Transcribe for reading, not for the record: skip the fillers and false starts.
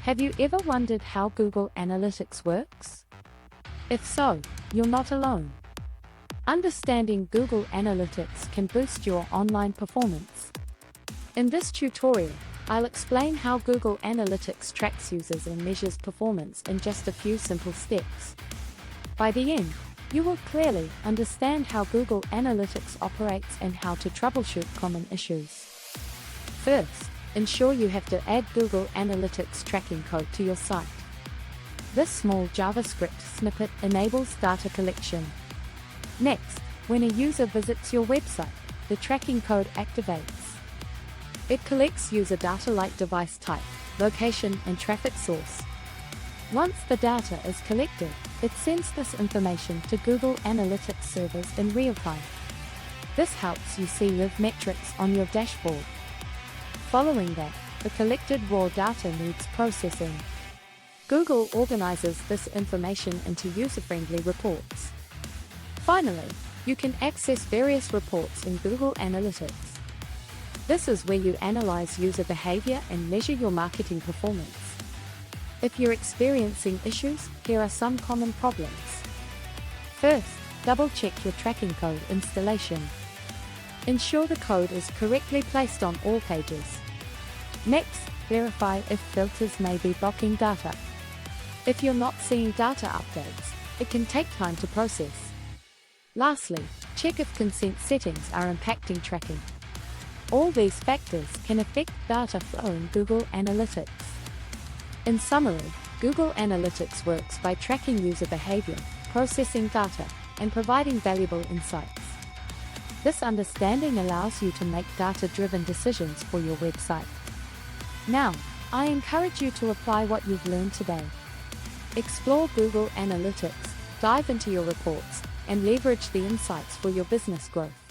Have you ever wondered how Google Analytics works? If so, you're not alone. Understanding Google Analytics can boost your online performance. In this tutorial, I'll explain how Google Analytics tracks users and measures performance in just a few simple steps. By the end, you will clearly understand how Google Analytics operates and how to troubleshoot common issues. First, ensure you have to add Google Analytics tracking code to your site. This small JavaScript snippet enables data collection. Next, when a user visits your website, the tracking code activates. It collects user data like device type, location, and traffic source. Once the data is collected, it sends this information to Google Analytics servers in real time. This helps you see live metrics on your dashboard. Following that, the collected raw data needs processing. Google organizes this information into user-friendly reports. Finally, you can access various reports in Google Analytics. This is where you analyze user behavior and measure your marketing performance. If you're experiencing issues, here are some common problems. First, double-check your tracking code installation. Ensure the code is correctly placed on all pages. Next, verify if filters may be blocking data. If you're not seeing data updates, it can take time to process. Lastly, check if consent settings are impacting tracking. All these factors can affect data flow in Google Analytics. In summary, Google Analytics works by tracking user behavior, processing data, and providing valuable insights. This understanding allows you to make data-driven decisions for your website. Now, I encourage you to apply what you've learned today. Explore Google Analytics, dive into your reports, and leverage the insights for your business growth.